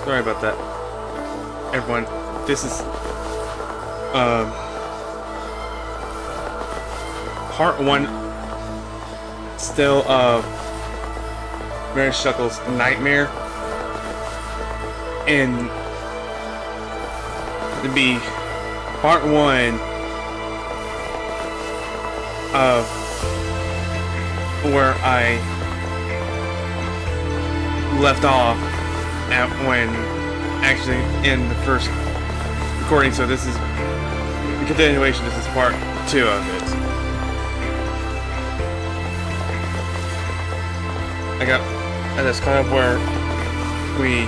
Sorry about that, everyone. This is part one, still of Mary Skelter's Nightmare, and to be part one of where I left off at when actually in the first recording. So this is a continuation. This is part two of it. That's kind of where we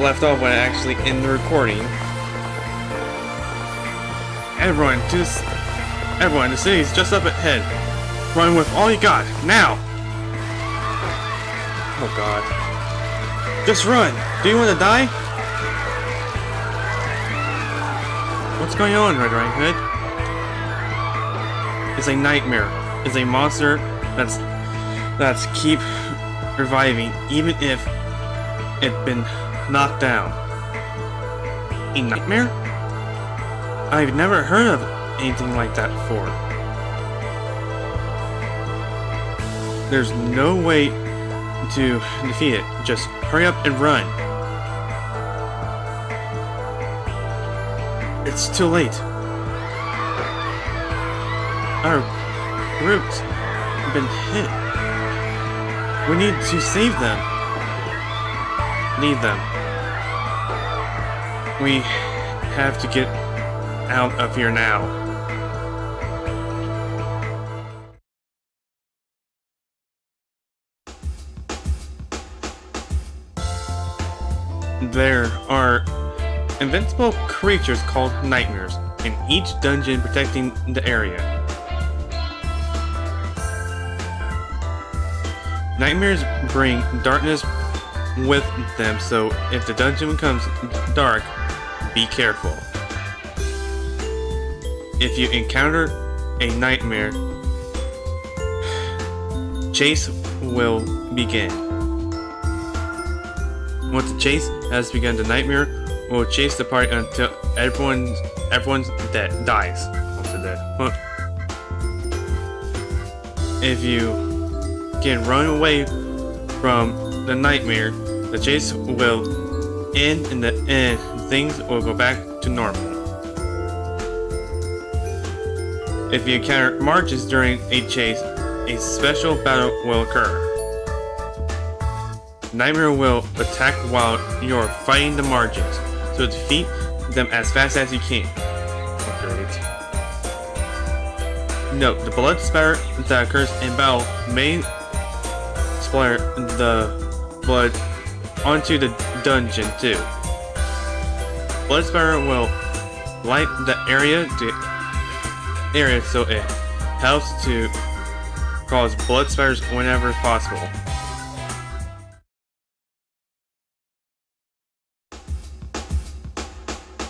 left off when actually in the recording. Everyone, the city's just up ahead. Run with all you got, now! Oh god. Just run! Do you want to die? What's going on, Red Riding Hood? It's a nightmare. It's a monster that's keep reviving, even if it's been knocked down. A nightmare? I've never heard of anything like that before. There's no way to defeat it. Just hurry up and run. It's too late. Our routes have been hit. We need to save them. Need them. We have to get out of here now. There are invincible creatures called nightmares in each dungeon protecting the area. Nightmares bring darkness with them, so if the dungeon becomes dark, be careful. If you encounter a nightmare, chase will begin. Once the chase has begun, the nightmare will chase the party until everyone's dead dies. Also dead. Huh. If you can run away from the nightmare, the chase will end, and the end things will go back to normal. If you encounter marches during a chase, a special battle will occur. Nightmare will attack while you're fighting the margins, so defeat them as fast as you can. Great. Note, the blood spatter that occurs in battle may splatter the blood onto the dungeon too. Blood spatter will light the area so it helps to cause blood spatters whenever possible.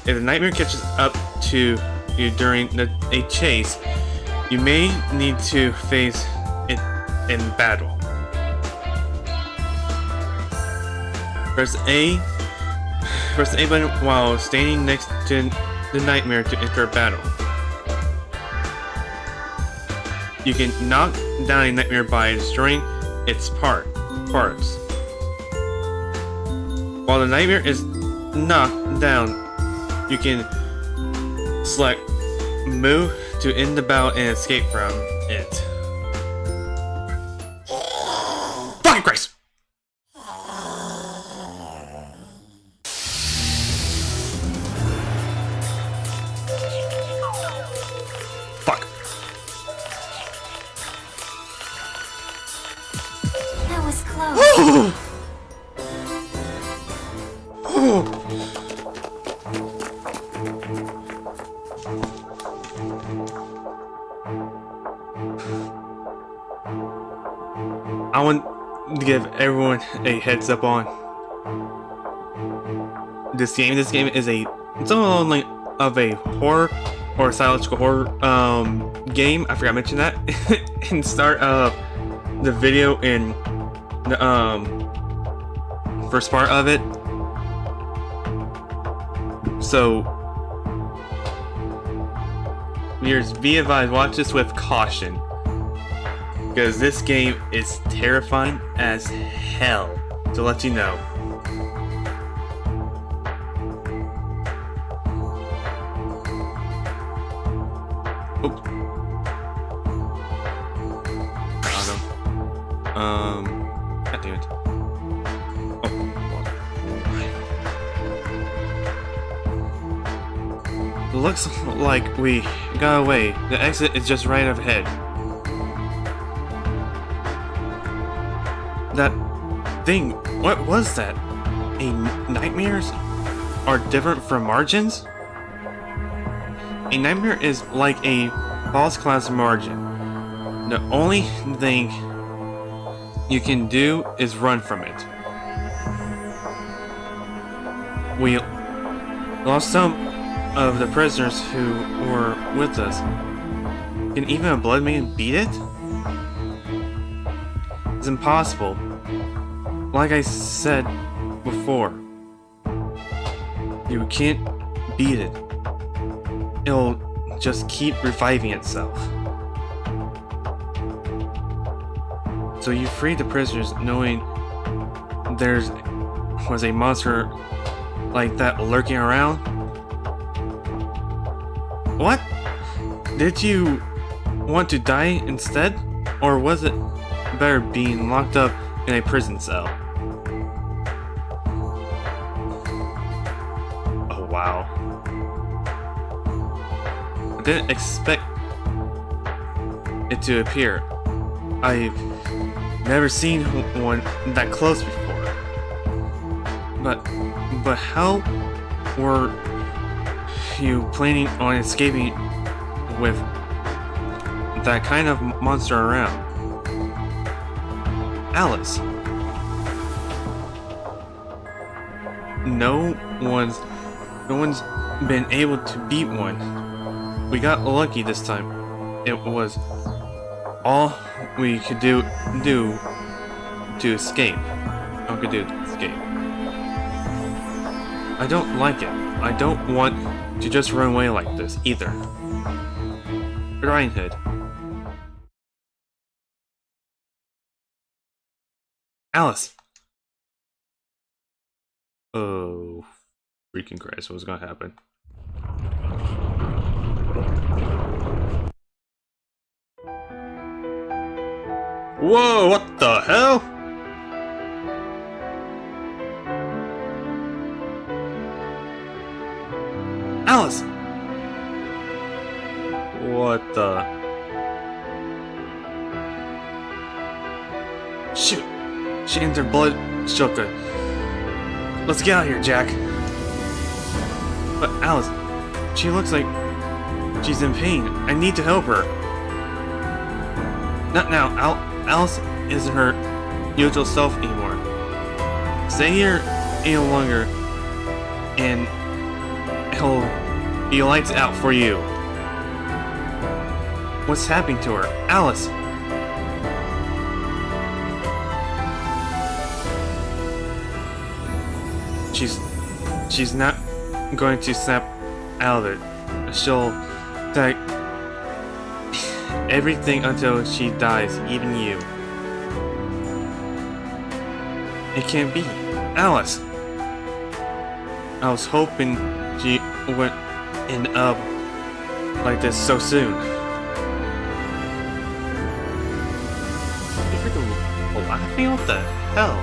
If the nightmare catches up to you during a chase, you may need to face it in battle. Press the A button while standing next to the nightmare to enter battle. You can knock down a nightmare by destroying its parts. While the nightmare is knocked down, you can select move to end the battle and escape from it. Fucking Christ! Fuck. That was close. I want to give everyone a heads up on this game. This game is it's almost like of a horror or psychological horror game. I forgot to mention that in the start of the video in the first part of it. So, viewers, be advised, watch this with caution. Because this game is terrifying as hell, to let you know. Oh. Got him. God damn it. Oh. Looks like we got away. The exit is just right up ahead. That thing, what was that? Nightmares are different from margins? A nightmare is like a boss class margin. The only thing you can do is run from it. We lost some of the prisoners who were with us. Can even a blood man beat it? It's impossible. Like I said before, you can't beat it. It'll just keep reviving itself. So you freed the prisoners knowing there was a monster like that lurking around? What? Did you want to die instead? Or was it better being locked up in a prison cell? Oh wow. I didn't expect it to appear. I've never seen one that close before. But how were you planning on escaping with that kind of monster around? Alice. No one's been able to beat one. We got lucky this time. It was all we could do to escape. All we could do to escape. I don't like it. I don't want to just run away like this either. Riding Hood. Alice! Oh, freaking Christ, what's gonna happen? Whoa, what the hell? Alice! What the? Shoot! She entered blood choker. Let's get out of here, Jack. But Alice, she looks like she's in pain. I need to help her. Not now. Alice isn't her usual self anymore. Stay here any longer, and he'll be lights out for you. What's happening to her? Alice! She's not going to snap out of it. She'll take everything until she dies, even you. It can't be. Alice! I was hoping she wouldn't end up like this so soon. You freaking laughing? What the hell?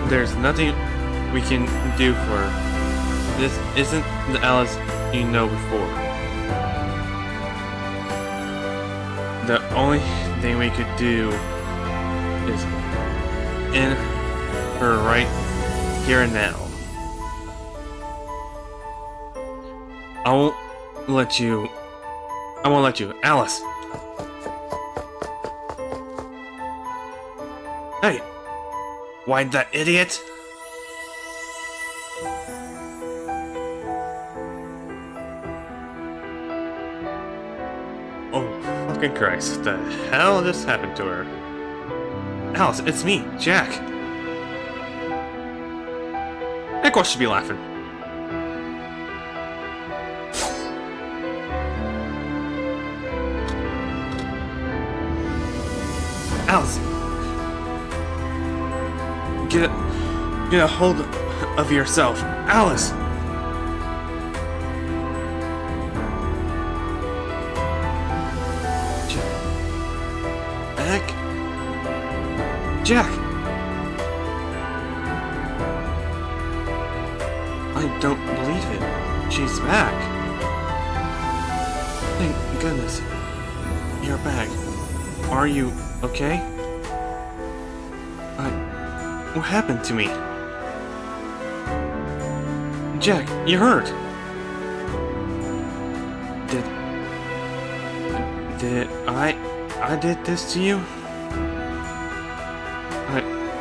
There's nothing we can do for her. This isn't the Alice you know before. The only thing we could do is end her right here and now. I won't let you, Alice! Hey! Why that idiot? Oh, fucking Christ. What the hell just happened to her? Alice, it's me, Jack. Of course she'd be laughing. Alice, get a hold of yourself, Alice. Jack! I don't believe it. She's back. Thank goodness. You're back. Are you okay? What happened to me? Jack, you hurt. Did I did this to you?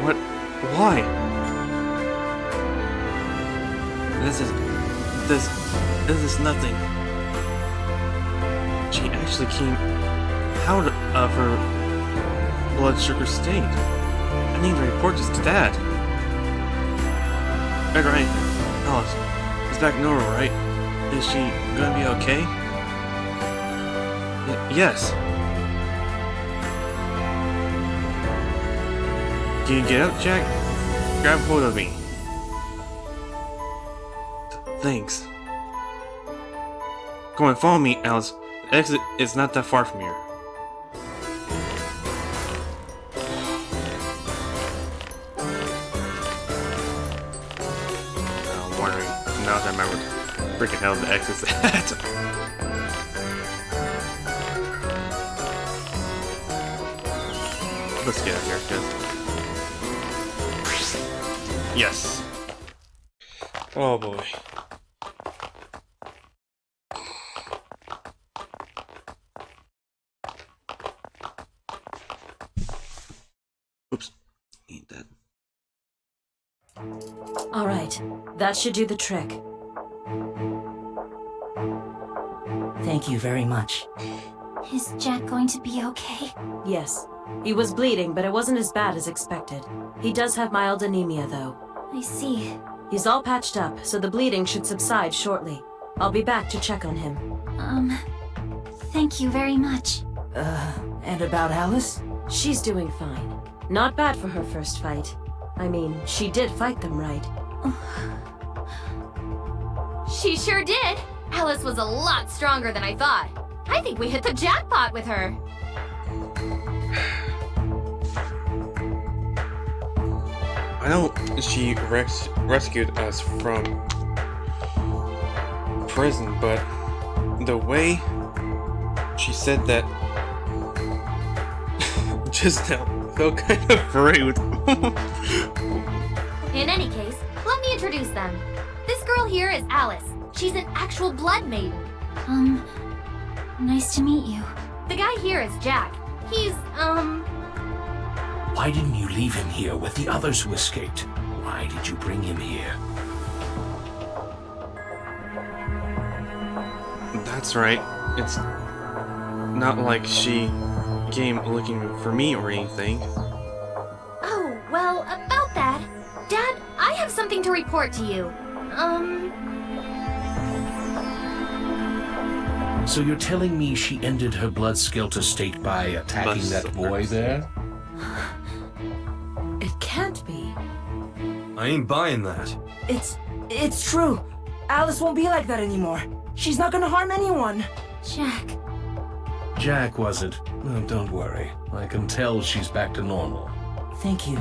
What? Why? This is nothing. She actually came out of her blood sugar state. I need to report this to Dad. Right. Alice, it's back normal, right? Is she gonna be okay? Yes. Can you get up, Jack? Grab hold of me. Thanks. Come on, follow me, Alice. The exit is not that far from here. I'm wondering, now that I remember where the freaking hell the exit's at. Let's get out of here, guys. Yes. Oh boy. Oops. Ain't that. All right. That should do the trick. Thank you very much. Is Jack going to be okay? Yes. He was bleeding, but it wasn't as bad as expected. He does have mild anemia, though. I see. He's all patched up, so the bleeding should subside shortly. I'll be back to check on him. Thank you very much. And about Alice? She's doing fine. Not bad for her first fight. I mean, she did fight them right. She sure did. Alice was a lot stronger than I thought. I think we hit the jackpot with her. I know she rescued us from prison, but the way she said that just now felt kind of rude. In any case, let me introduce them. This girl here is Alice. She's an actual blood maiden. Nice to meet you. The guy here is Jack. He's, Why didn't you leave him here with the others who escaped? Why did you bring him here? That's right. It's not like she came looking for me or anything. Oh, well, about that. Dad, I have something to report to you. So you're telling me she ended her blood skelter state by attacking that boy there? It can't be. I ain't buying that. It's true. Alice won't be like that anymore. She's not gonna harm anyone. Jack. Jack, was it? No, don't worry. I can tell she's back to normal. Thank you.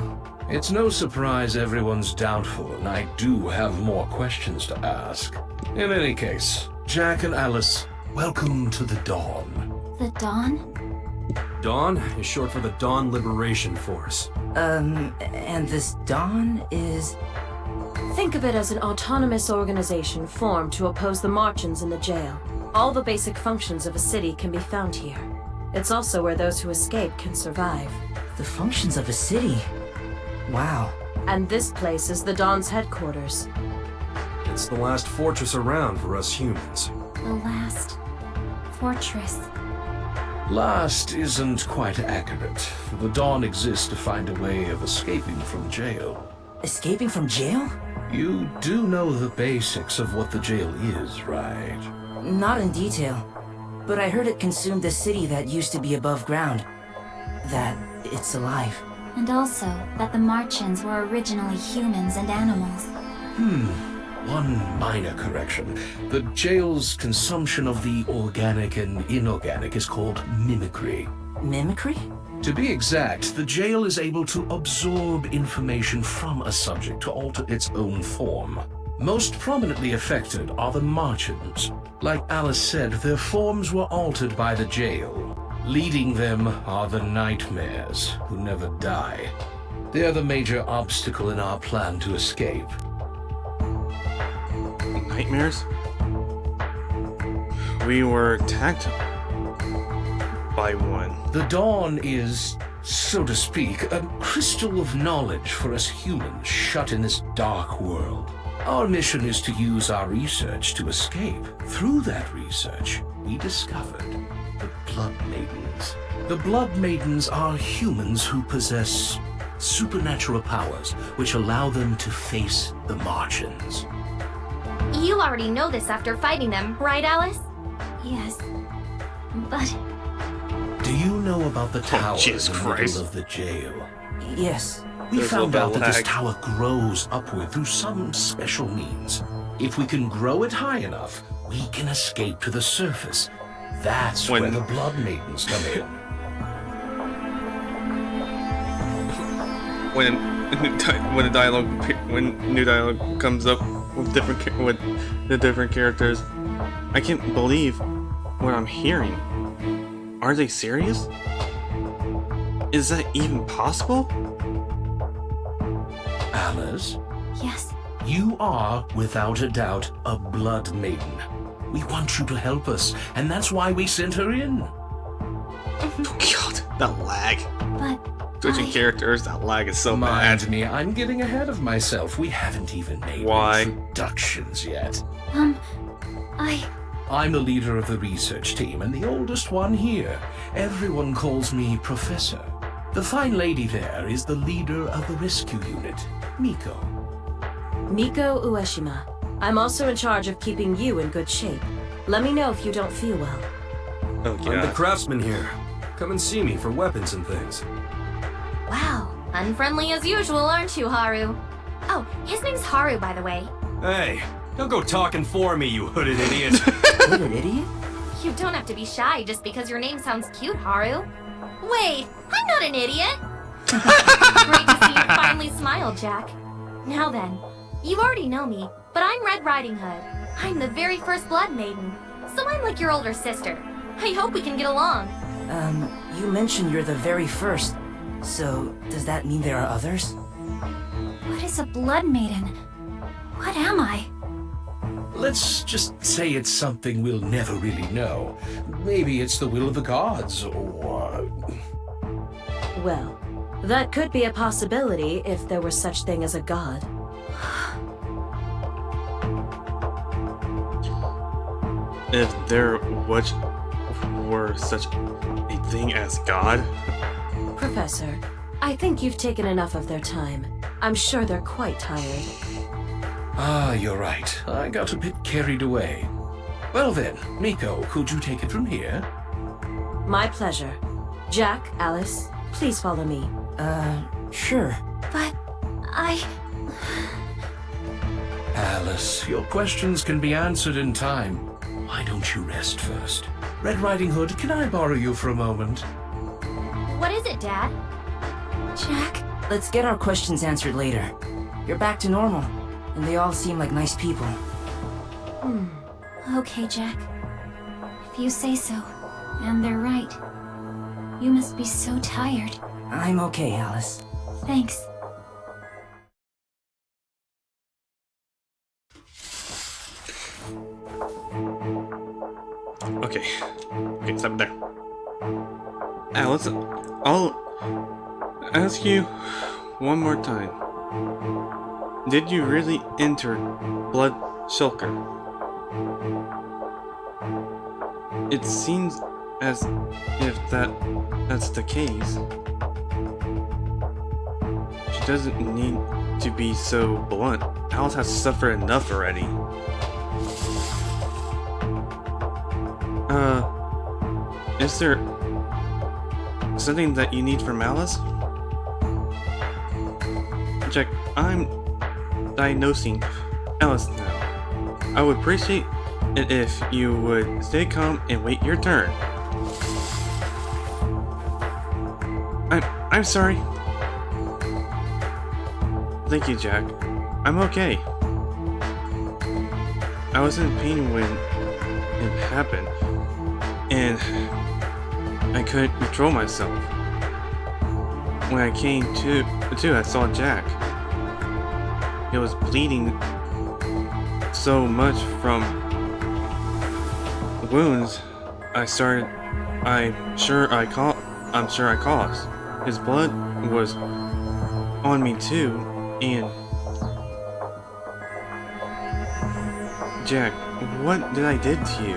It's no surprise everyone's doubtful, and I do have more questions to ask. In any case, Jack and Alice, welcome to the Dawn. The Dawn? Dawn is short for the Dawn Liberation Force. And this Dawn is... Think of it as an autonomous organization formed to oppose the Martians in the jail. All the basic functions of a city can be found here. It's also where those who escape can survive. the functions of a city. Wow. And this place is the Dawn's headquarters. It's the last fortress around for us humans. The last fortress. Last isn't quite accurate. The Dawn exists to find a way of escaping from jail. Escaping from jail? You do know the basics of what the jail is, right? Not in detail. But I heard it consumed a city that used to be above ground. That it's alive. And also that the Martians were originally humans and animals. One minor correction. The jail's consumption of the organic and inorganic is called mimicry. Mimicry? To be exact, the jail is able to absorb information from a subject to alter its own form. Most prominently affected are the Martians. Like Alice said, their forms were altered by the jail. Leading them are the Nightmares, who never die. They're the major obstacle in our plan to escape. Nightmares? We were attacked by one. The Dawn is, so to speak, a crystal of knowledge for us humans shut in this dark world. Our mission is to use our research to escape. Through that research, we discovered the Blood Maidens. The Blood Maidens are humans who possess supernatural powers which allow them to face the Martians. You already know this after fighting them, right, Alice? Yes. But Do you know about the tower in Jesus the Christ. middle of the jail? Yes. We There's found a out that this lag. tower grows upward through some special means. If we can grow it high enough, we can escape to the surface. That's When- where the Blood Maidens come in. When new dialogue comes up with with the different characters, I can't believe what I'm hearing. Are they serious? Is that even possible? Alice, yes, you are, without a doubt, a Blood Maiden. We want you to help us, and that's why we sent her in. Oh God, that lag. but Switching characters, that lag is so Mind bad. me, I'm getting ahead of myself. We haven't even made Why? introductions yet. I'm the leader of the research team and the oldest one here. Everyone calls me Professor. The fine lady there is the leader of the rescue unit, Miko. Miko Ueshima. I'm also in charge of keeping you in good shape. Let me know if you don't feel well. Oh I'm the God. craftsman here. Come and see me for weapons and things. Wow, unfriendly as usual, aren't you, Haru? Oh, his name's Haru, by the way. Hey, don't go talking for me, you hooded idiot. What an idiot? You don't have to be shy just because your name sounds cute, Haru. Wait, I'm not an idiot! Great to see you finally smile, Jack. Now then, you already know me, but I'm Red Riding Hood. I'm the very first Blood Maiden, so I'm like your older sister. I hope we can get along. You mentioned you're the very first. So, does that mean there are others? what is a blood maiden? What am I? Let's just say it's something we'll never really know. Maybe it's the will of the gods, or... Well, that could be a possibility if there were such thing as a god. If there were such a thing as God, Professor, I think you've taken enough of their time. I'm sure they're quite tired. Ah, you're right. I got a bit carried away. Well then, Miko, could you take it from here? My pleasure. Jack, Alice, please follow me. Sure. But Alice, your questions can be answered in time. Why don't you rest first? Red Riding Hood, can I borrow you for a moment? What is it, Dad? Jack, Let's get our questions answered later. You're back to normal, and they all seem like nice people. okay, Jack. If you say so, and they're right. You must be so tired. I'm okay, Alice. Thanks. okay. Okay, stop there. Alice, I'll ask you one more time. Did you really enter Blood Shulker? It seems As if that's the case. She doesn't need to be so blunt. Alice has suffered enough already. Is there something that you need from Alice? Jack, I'm diagnosing Alice now. I would appreciate it if you would stay calm and wait your turn. I'm sorry. Thank you, Jack. I'm okay. I was in pain when it happened, and I couldn't control myself. When I came to, I saw Jack. He was bleeding so much from wounds I'm sure I caused. His blood was on me too, and Jack, what did I did to you?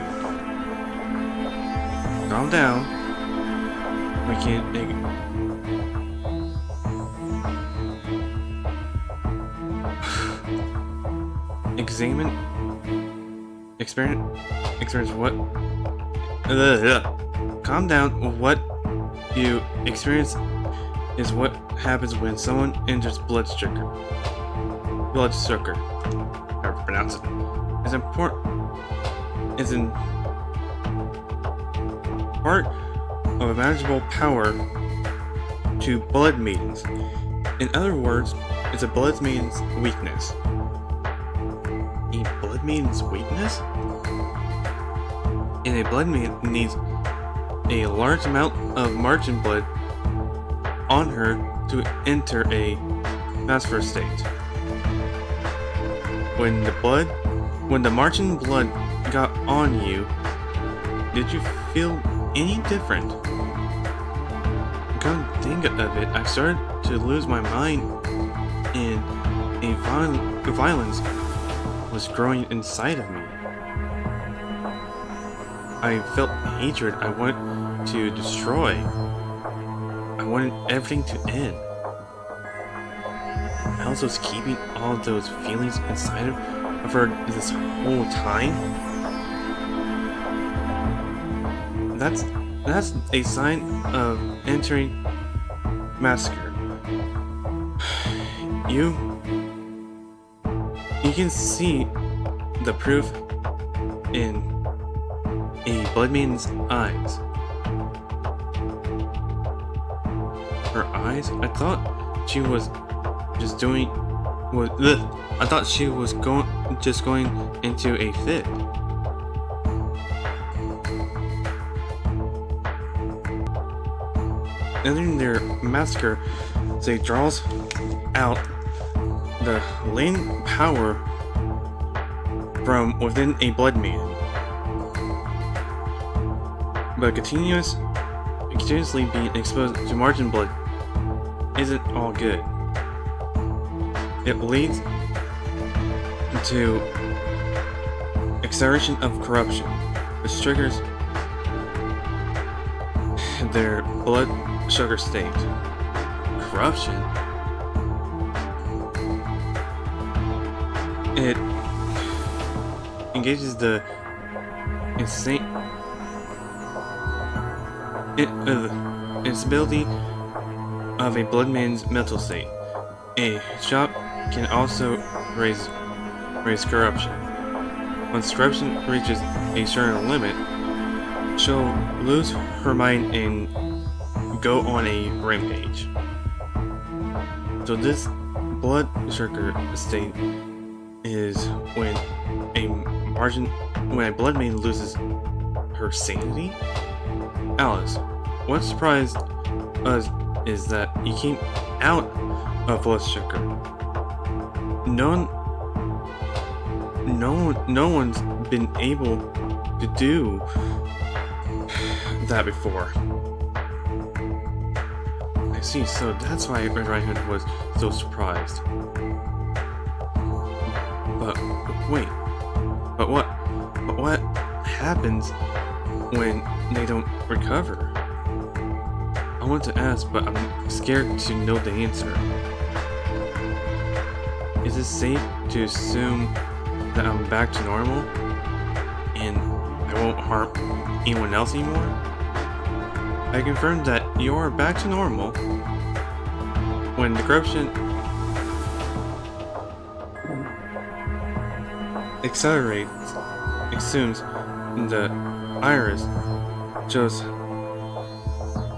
Calm down. We can't experience what? Calm down. What you experience is what happens when someone enters bloodsugar. However you pronounce it. It's in part of a manageable power to blood maidens. In other words, it's a blood maiden's weakness. A blood maiden's weakness? And a blood maiden needs a large amount of margin blood on her to enter a Master state. When the margin blood got on you, did you feel any different? Come to think of it, I started to lose my mind, and a violence was growing inside of me. I felt hatred I wanted to destroy. I wanted everything to end. Alice was keeping all those feelings inside of her this whole time. That's a sign of entering massacre. You can see the proof in a blood maiden's eyes. Her eyes? I thought she was just doing I thought she was going into a fit. Entering their massacre, they draws out the latent power from within a blood maiden. But continuously being exposed to margin blood isn't all good. It leads to acceleration of corruption, which triggers their blood sugar state. Corruption? It engages the instability of a blood man's mental state. A shock can also raise corruption. Once corruption reaches a certain limit, she'll lose her mind and go on a rampage. So this blood sugar state is when a blood maiden loses her sanity. Alice, what surprised us is that you came out of blood sugar. No one's been able to do that before. I see, so that's why Red Riding Hood was so surprised. But wait, but what happens when they don't recover? I want to ask, but I'm scared to know the answer. Is it safe to assume that I'm back to normal and I won't harm anyone else anymore? I confirmed that you're back to normal when the corruption accelerates, assumes the iris shows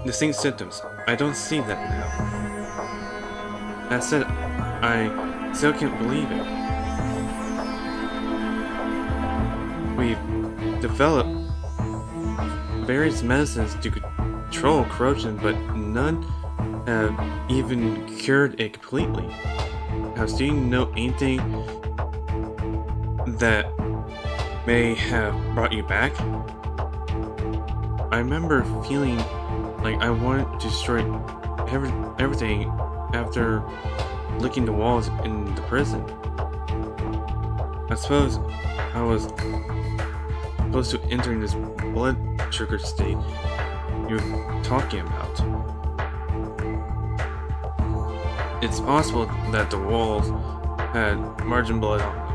distinct symptoms. I don't see that now. That said, I still can't believe it. We've developed various medicines to control corruption, but none have even cured it completely. Now, do you know anything that may have brought you back? I remember feeling like I wanted to destroy everything after licking the walls in the prison. I suppose I was close to entering this blood sugar state you're talking about. It's possible that the walls had margin blood on them.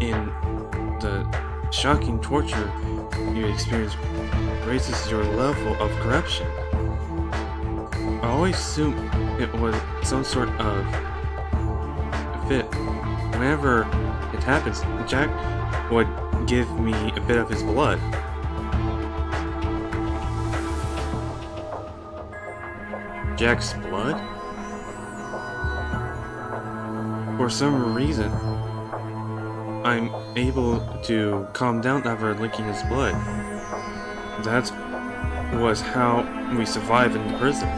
And the shocking torture you experience raises your level of corruption. I always assumed it was some sort of fit. Whenever it happens, Jack would give me a bit of his blood. Jack's blood? For some reason, I'm able to calm down after licking his blood. That was how we survived in the prison.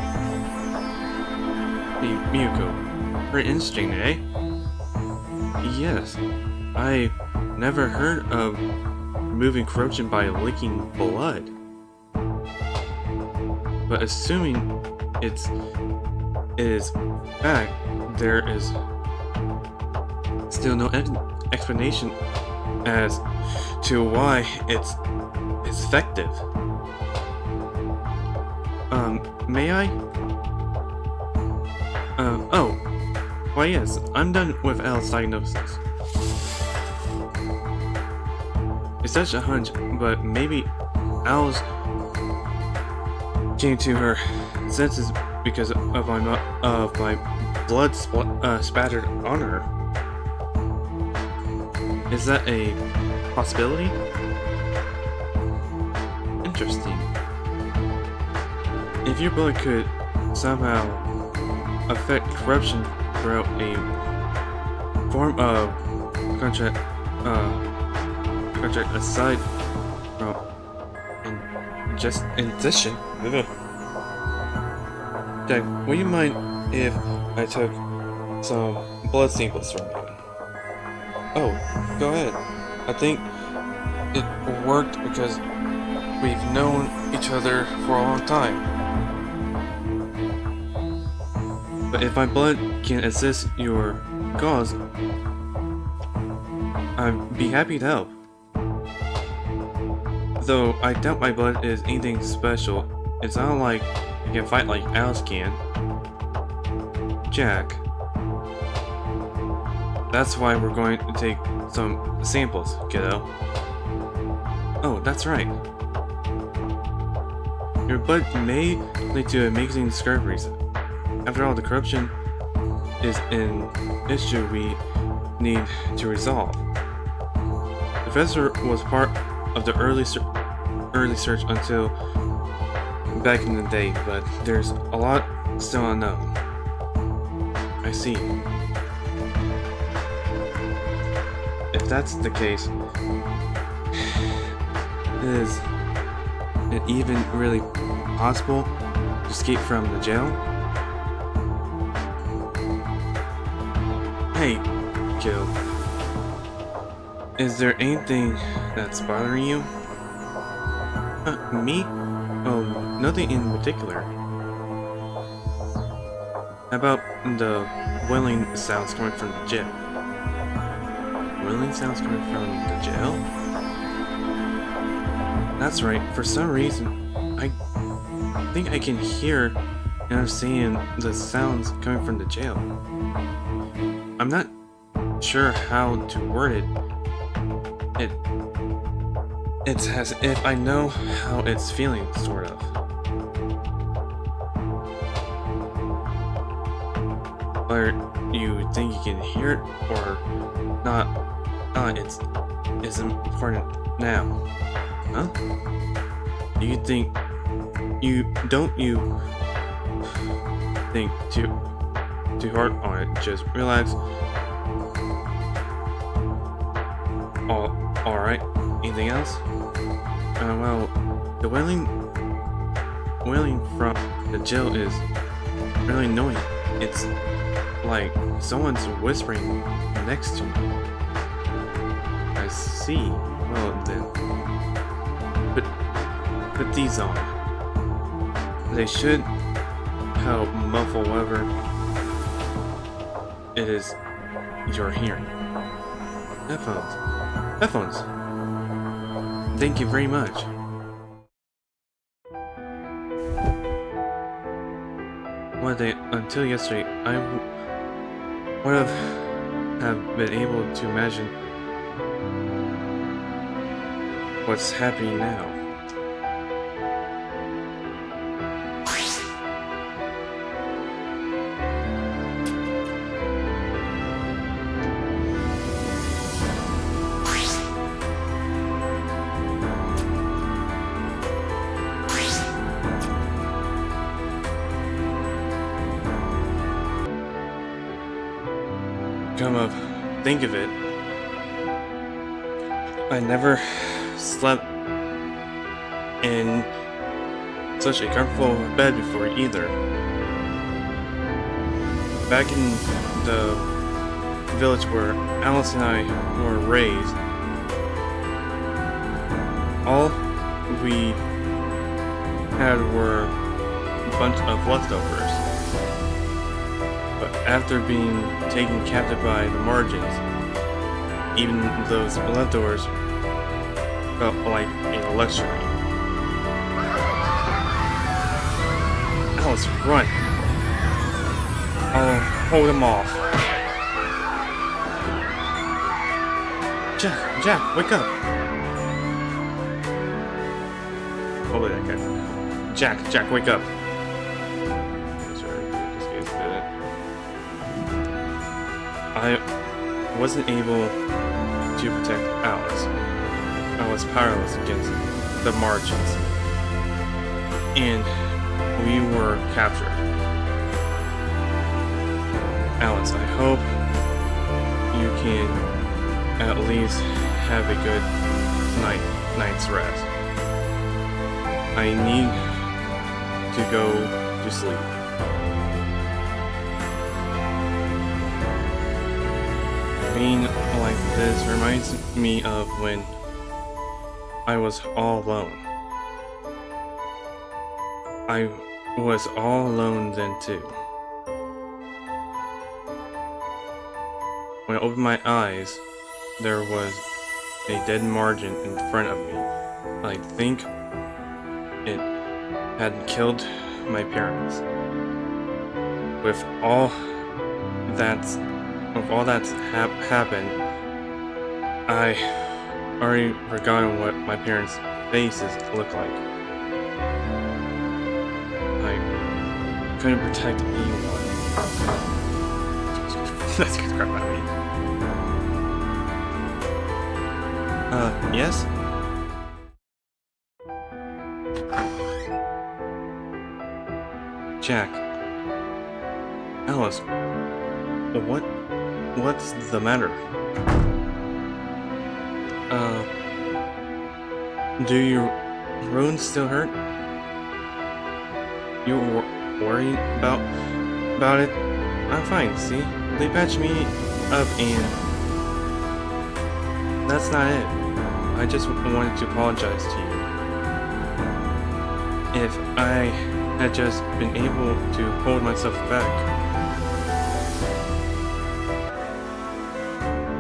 Hey, Miyuko, very interesting, eh? Yes, I never heard of removing corruption by licking blood. But assuming it is back, there is still no explanation as to why it's effective. May I? Oh. Why yes, I'm done with Al's diagnosis. It's such a hunch, but maybe Al's came to her senses because of my blood spattered on her. Is that a possibility? Interesting. If your blood could somehow affect corruption throughout a form of contract aside from ingestion. Jack, would you mind if I took some blood samples from you? Oh, go ahead. I think it worked because we've known each other for a long time. But if my blood can assist your cause, I'd be happy to help. Though I doubt my blood is anything special, it's not like I can fight like Alice can. Jack. That's why we're going to take some samples, kiddo. Oh, that's right. Your blood may lead to amazing discoveries. After all, the corruption is an issue we need to resolve. The professor was part of the early search until back in the day, but there's a lot still unknown. I see. If that's the case, is it even really possible to escape from the jail? Hey, kiddo. Is there anything that's bothering you? Me? Oh, nothing in particular. How about the wailing sounds coming from the jail? Wailing sounds coming from the jail? That's right. For some reason, I think I can hear and understand the sounds coming from the jail. I'm not sure how to word it. It's as if I know how it's feeling, sort of. Or you think you can hear it, or not? It's important now, huh? Do you think you think too hard on it? Just relax. All right. Anything else? Well, the wailing from the jail is really annoying. It's like someone's whispering next to me. I see. Well then, put these on. They should help muffle whatever it is you're hearing. Headphones. Thank you very much. One day, until yesterday, I would have been able to imagine what's happening now. Come of think of it, I never slept in such a comfortable bed before either. Back in the village where Alice and I were raised, all we had were a bunch of leftovers. But after being taken captive by the Margins, even those leftovers felt like a luxury. Alice, run! I'll hold him off. Jack, wake up! Holy that guy. Jack, wake up! I wasn't able to protect Alice. I was powerless against the Margins, and we were captured. Alice, I hope you can at least have a good night's rest. I need to go to sleep. Being like this reminds me of when I was all alone. I was all alone then too. When I opened my eyes, there was a dead Margin in front of me. I think it had killed my parents. With all that's happened, I already forgotten what my parents' faces look like. I couldn't protect anyone. That's good crap out of me. Yes? Jack. Alice. What's the matter? Do your wounds still hurt? You worried about it? I'm fine, see? They patched me up and that's not it. I just wanted to apologize to you. If I had just been able to hold myself back,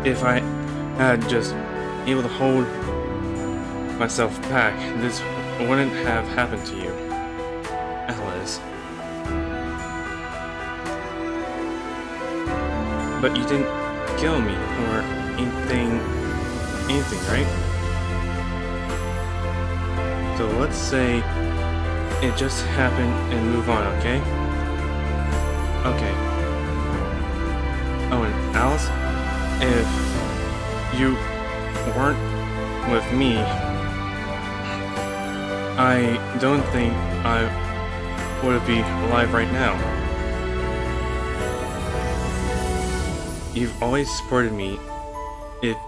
if I had just able to hold myself back, this wouldn't have happened to you, Alice. But you didn't kill me or anything, right? So let's say it just happened and move on, okay? Okay. Oh, and Alice, if you weren't with me, I don't think I would be alive right now. You've always supported me. If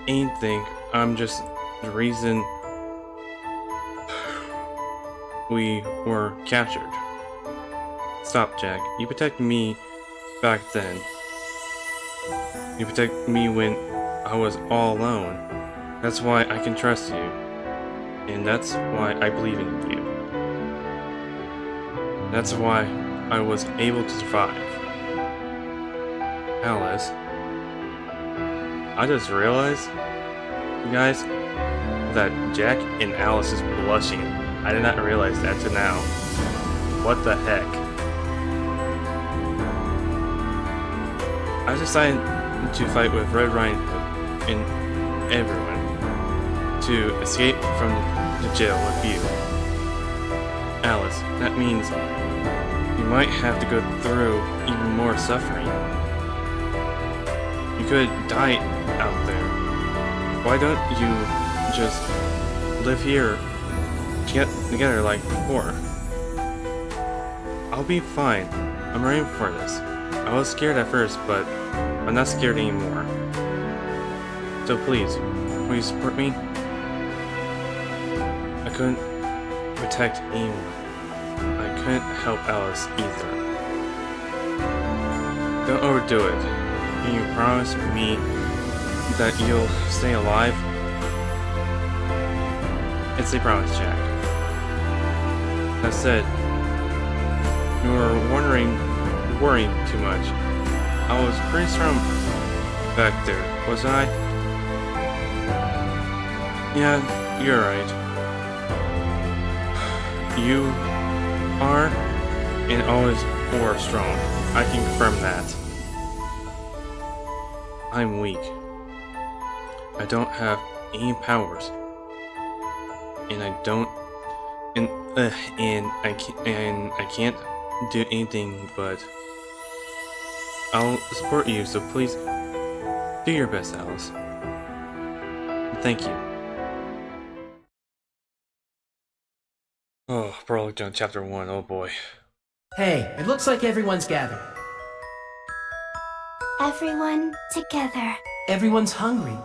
anything, I'm just the reason we were captured. Stop, Jack. You protected me back then. You protected me when I was all alone. That's why I can trust you. And that's why I believe in you. That's why I was able to survive. Alice, I just realized, you guys, that Jack and Alice is blushing. I did not realize that till now. What the heck? I decided to fight with Red Riding Hood and everyone to escape from the jail with you. Alice, that means you might have to go through even more suffering. You could die out there. Why don't you just live here together like before? I'll be fine. I'm ready for this. I was scared at first, but I'm not scared anymore. So please, will you support me? I couldn't protect anyone. I couldn't help Alice either. Don't overdo it. Can you promise me that you'll stay alive? It's a promise, Jack. That said, you were worrying too much. I was pretty strong back there, wasn't I? Yeah, you're right. You are and always were strong. I can confirm that. I'm weak. I don't have any powers. And I can't do anything, but I'll support you, so please do your best, Alice. Thank you. Oh, Prologue Done, Chapter 1, oh boy. Hey, it looks like everyone's gathered. Everyone together. Everyone's hungry.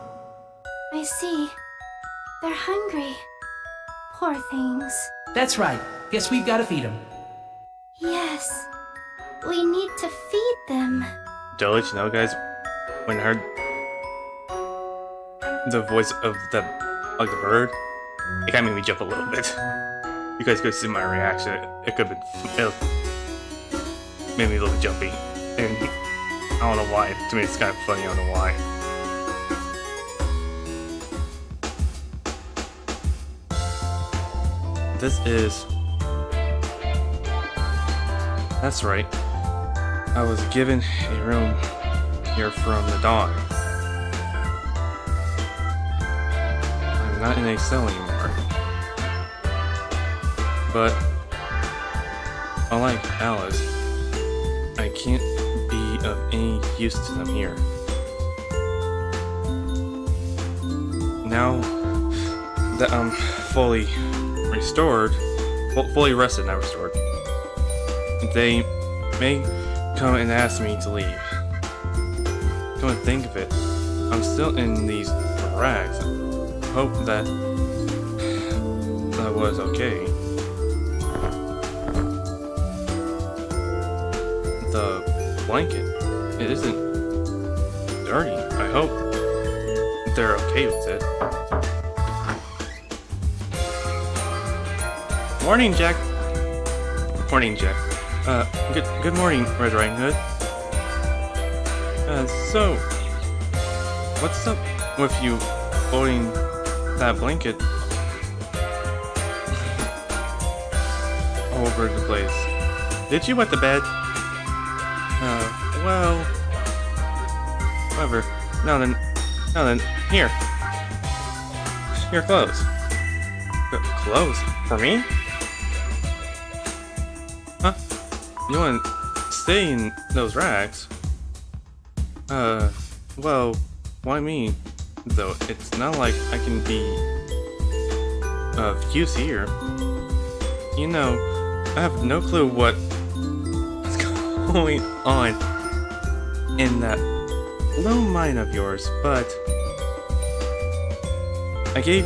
I see. They're hungry. Poor things. That's right. Guess we've got to feed them. Yes. We need to feed them. Did I let you know, guys, when I heard the voice of the bird, it kind of made me jump a little bit. You guys could see my reaction. It could have been, it made me a little jumpy. And I don't know why. To me, it's kind of funny. I don't know why. This is... That's right. I was given a room here from the dog. I'm not in a cell anymore. But, unlike Alice, I can't be of any use to them here. Now that I'm fully restored, fully rested, not restored, they may come and ask me to leave. Come and think of it, I'm still in these rags. Hope that was okay. The blanket, it isn't dirty. I hope they're okay with it. Morning, Jack. Morning, Jack. Good morning, Red Riding Hood. So, what's up with you floating that blanket all over the place. Did you wet the bed? Well, whatever. Now then, here. Your clothes. Clothes? For me? Huh? You want to stay in those rags? Well, why me? Though, it's not like I can be of use here. You know, I have no clue what's going on in that low mind of yours, but I gave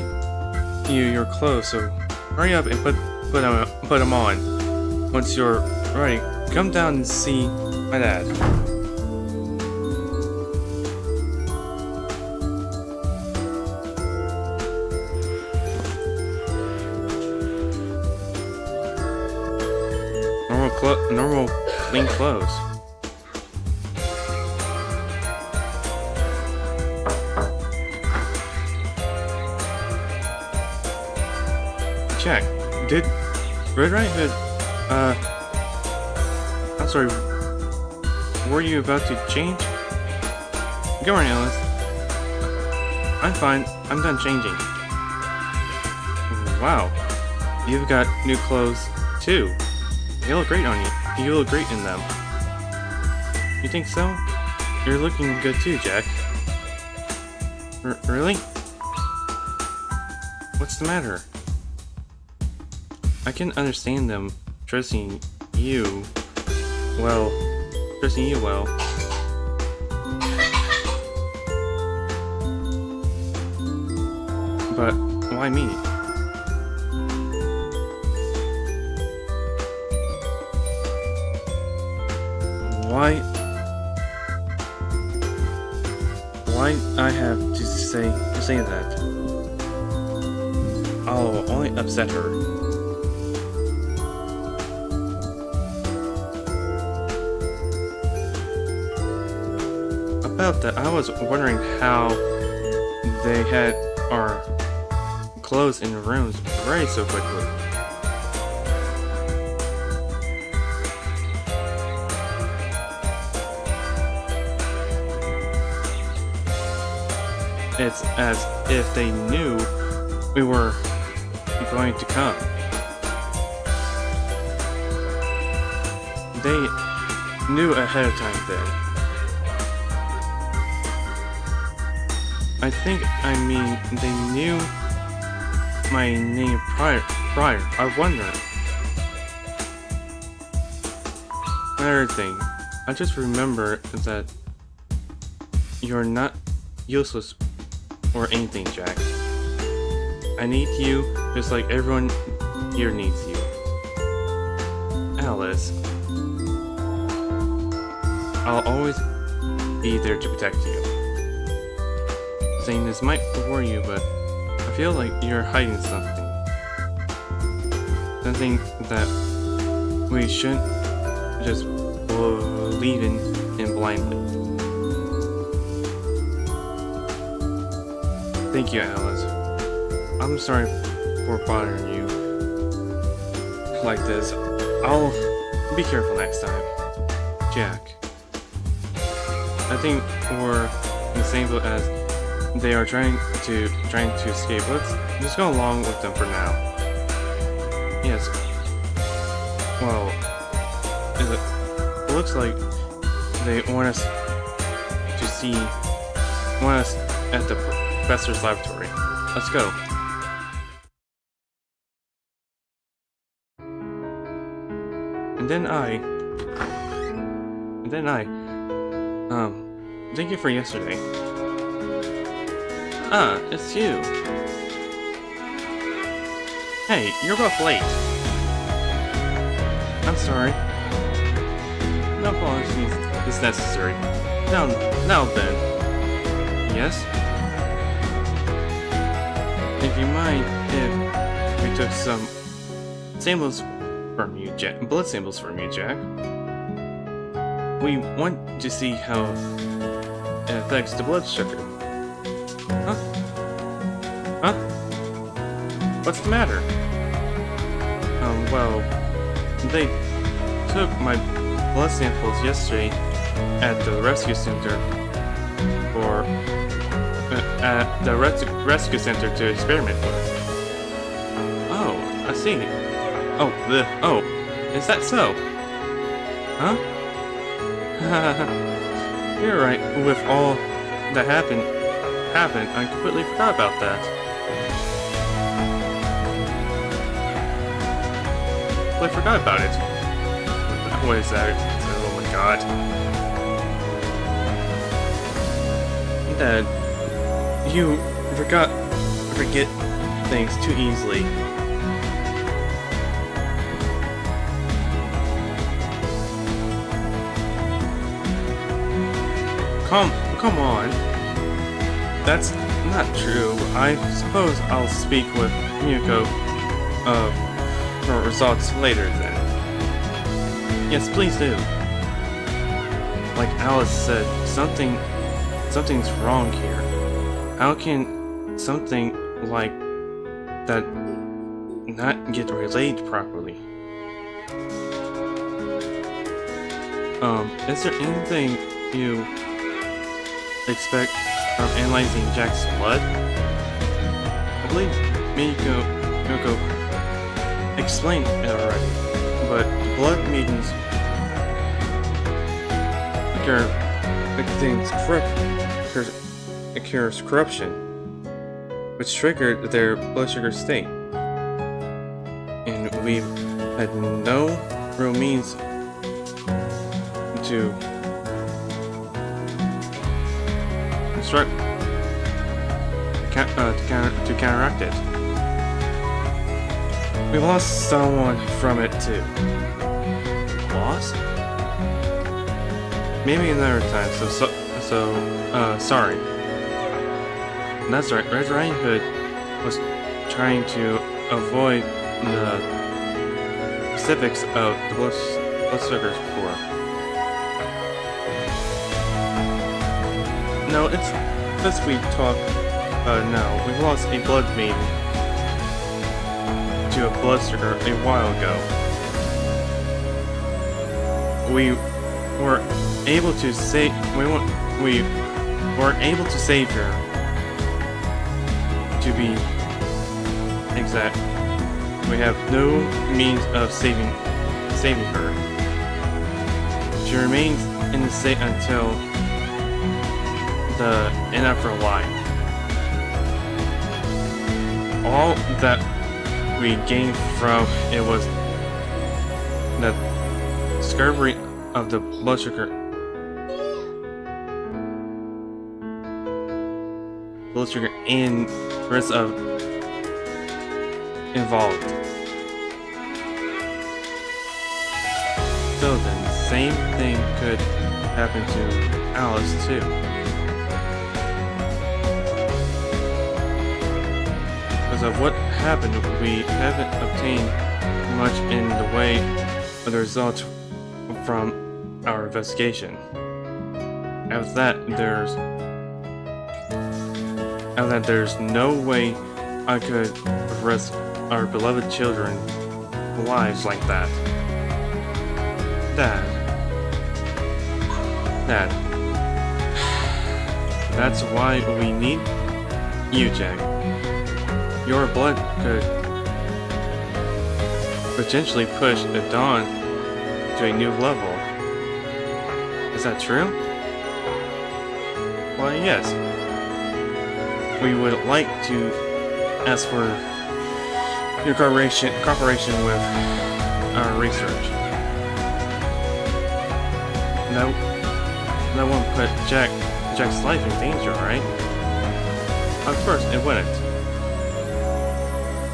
you your clothes, so hurry up and put them on. Once you're ready, come down and see my dad. Normal clean clothes. Check. Did Red Riding Hood, I'm sorry, were you about to change? Go on, Alice. I'm fine. I'm done changing. Wow. You've got new clothes, too. They look great on you. You look great in them. You think so? You're looking good too, Jack. Really? What's the matter? I can understand them dressing you well. But why me? Why I have to say that? I'll only upset her. About that, I was wondering how they had our clothes in the rooms ready so quickly. It's as if they knew we were going to come. They knew ahead of time then. I mean, they knew my name prior. I wonder. Another thing, I just remember that you're not useless or anything, Jack. I need you just like everyone here needs you. Alice. I'll always be there to protect you. Saying this might bore you, but I feel like you're hiding something. Something that we shouldn't just believe in blindly. Thank you, Alice. I'm sorry for bothering you like this. I'll be careful next time. Jack. I think we're in the same boat as they are trying to escape. Let's just go along with them for now. Yes. Well, it looks like they want us at the professor's laboratory. Let's go. And then thank you for yesterday. It's you. Hey, you're both late. I'm sorry. No apologies is necessary. Now then. Yes? If you mind if we took some samples from you, Jack, blood samples from you, Jack. We want to see how it affects the blood sugar. Huh? What's the matter? Well, they took my blood samples yesterday at the rescue center for at the rescue center to experiment with. Oh, I see. Oh, is that so? Huh? You're right. With all that happened, I completely forgot about that. I forgot about it. What is that? Oh my god. Dad, you forget things too easily. Come on. That's not true. I suppose I'll speak with Miyako of her results later then. Yes, please do. Like Alice said, something's wrong here. How can something like that not get relayed properly? Is there anything you expect from analyzing Jack's blood? I believe Miyako explained it already, but blood meetings occurs corruption, which triggered their blood sugar state, and we've had no real means to counteract it. We lost someone from it too. Lost? Maybe another time. Sorry. That's right. Red Riding Hood was trying to avoid the specifics of the blood sugars before. No, it's this we talk. No, we lost a blood maiden to a blood sugar a while ago. We weren't able to save her. To be exact, we have no means of saving her. She remains in the state until the end of her life. All that we gained from it was the discovery of the blood sugar and rest of involved. So then, the same thing could happen to Alice too. Because of what happened, we haven't obtained much in the way of the results from our investigation. After that, there's no way I could risk our beloved children's lives like that. Dad. That's why we need you, Jack. Your blood could potentially push the Dawn to a new level. Is that true? Why, yes. We would like to ask for your cooperation with our research. That won't put Jack's life in danger, right? Of course, it wouldn't.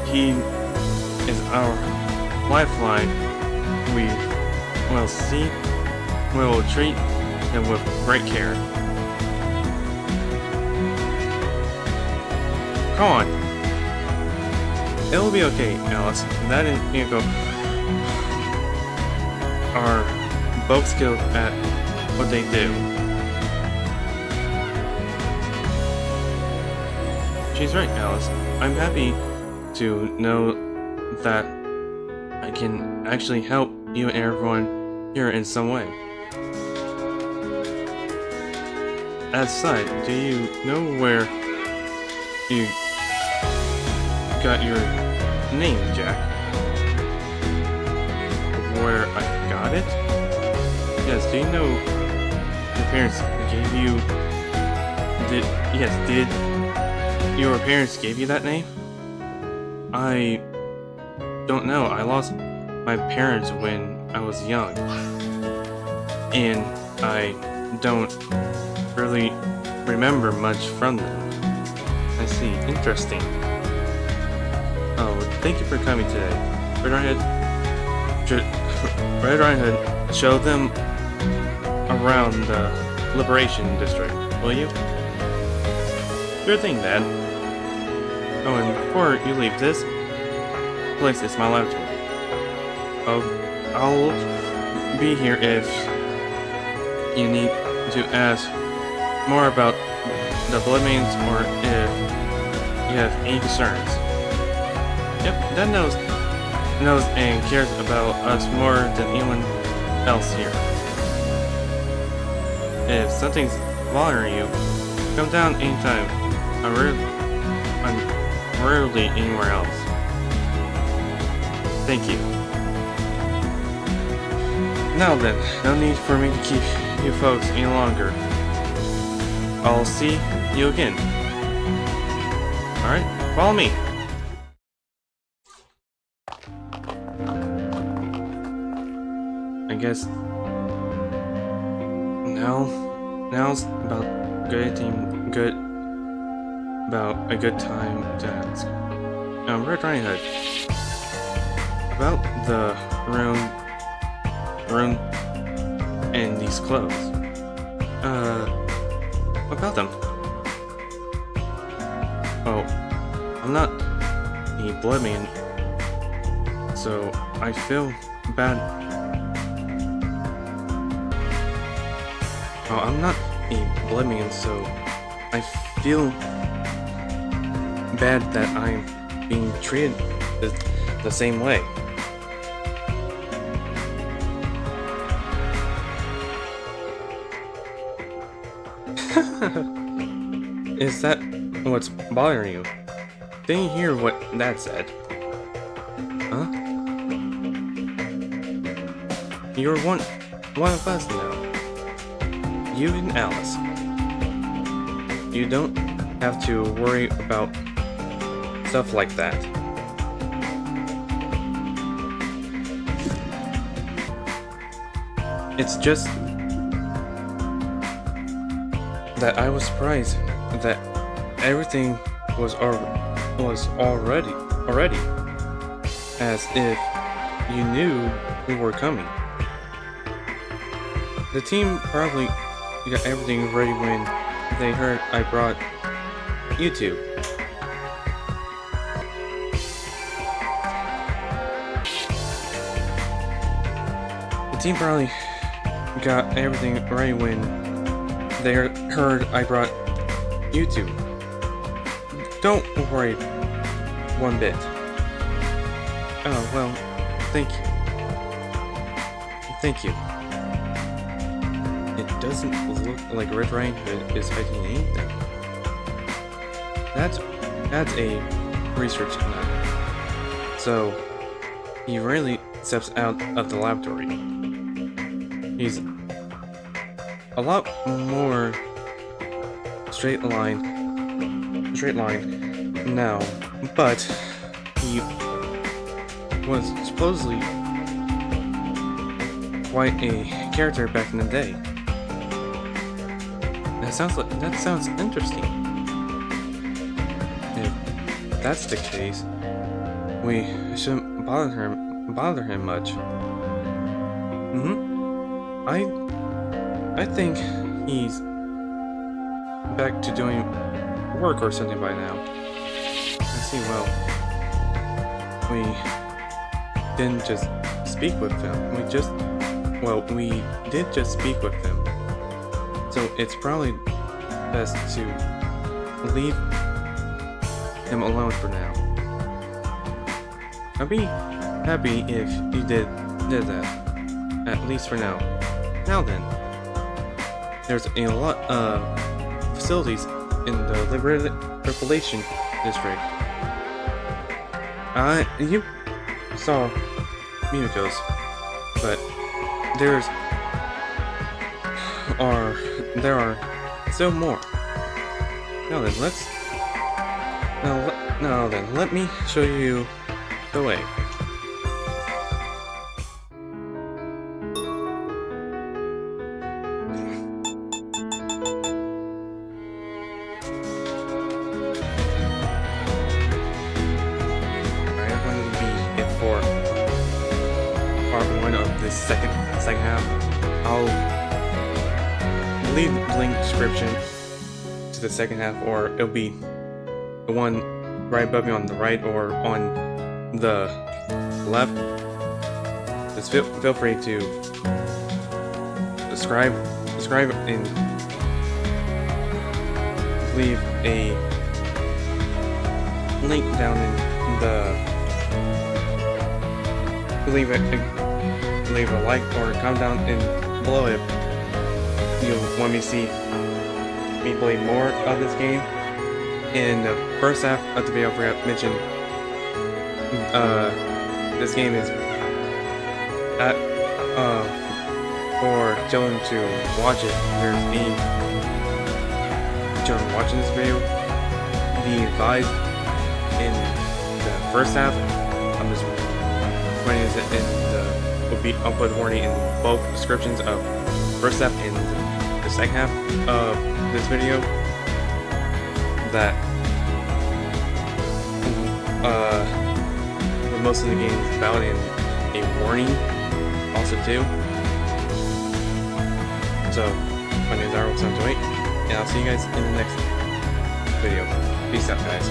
He is our lifeline. We will treat him with great care. Come on. It'll be okay, Alice. That and Miyako are both skilled at what they do. She's right, Alice. I'm happy to know that I can actually help you and everyone here in some way. Aside, do you know where you got your name, Jack? Where I got it? Yes, do you know your parents gave you... Did your parents give you that name? I don't know. I lost my parents when I was young. And I don't really remember much from them. I see. Interesting. Oh, thank you for coming today. Red Riding Hood, show them around the Liberation District, will you? Sure thing, Dad. Oh, and before you leave, this place is my laboratory. Oh, I'll be here if you need to ask more about the blood mains or if you have any concerns. Yep, Dad knows and cares about us more than anyone else here. If something's bothering you, come down anytime. I'm rarely anywhere else. Thank you. Now then, no need for me to keep you folks any longer. I'll see you again. Alright, follow me. I guess now's about a good time to ask. Red Riding Hood. About the room and these clothes. About them. Oh, I'm not a blood man, so I feel bad. Oh, I'm not a blood man, so I feel bad that I'm being treated the same way. Is that what's bothering you? Didn't you hear what Dad said? Huh? You're one of us now. You and Alice. You don't have to worry about stuff like that. It's just that I was surprised that everything was already, as if you knew we were coming. The team probably got everything ready when they heard I brought you two. The team probably got everything ready when they heard I brought you two. Don't worry one bit. Oh, well, thank you. Thank you. It doesn't look like Red Riding Hood is hiding anything. That's a research nut. So, he rarely steps out of the laboratory. He's a lot more straight line now, but he was supposedly quite a character back in the day. That sounds interesting. If that's the case, we shouldn't bother him much. I think he's back to doing work or something by now. I see. Well, we didn't just speak with him. We did just speak with him. So it's probably best to leave him alone for now. I'd be happy if you did that, at least for now. Now then, there's a lot of facilities in the Liberation District. You saw Mimikos, but there are still more. Now then, let me show you the way. Alright, going to be it for part 1 of this second half. I'll leave the link description to the second half, or it'll be the one right above me on the right or on the left. Just feel free to subscribe and leave a link down in the leave a like or comment down in below if you want me to see me play more of this game. In the first half of the video, I forgot to mention this game is for children to watch it. There's any children watching this video be advised in the first half. I'm just putting this in I'll put a warning in both descriptions of first half and the second half of this video that most of the game is about, and a warning also too. So my name is Arrow728, and I'll see you guys in the next video. Peace out, guys.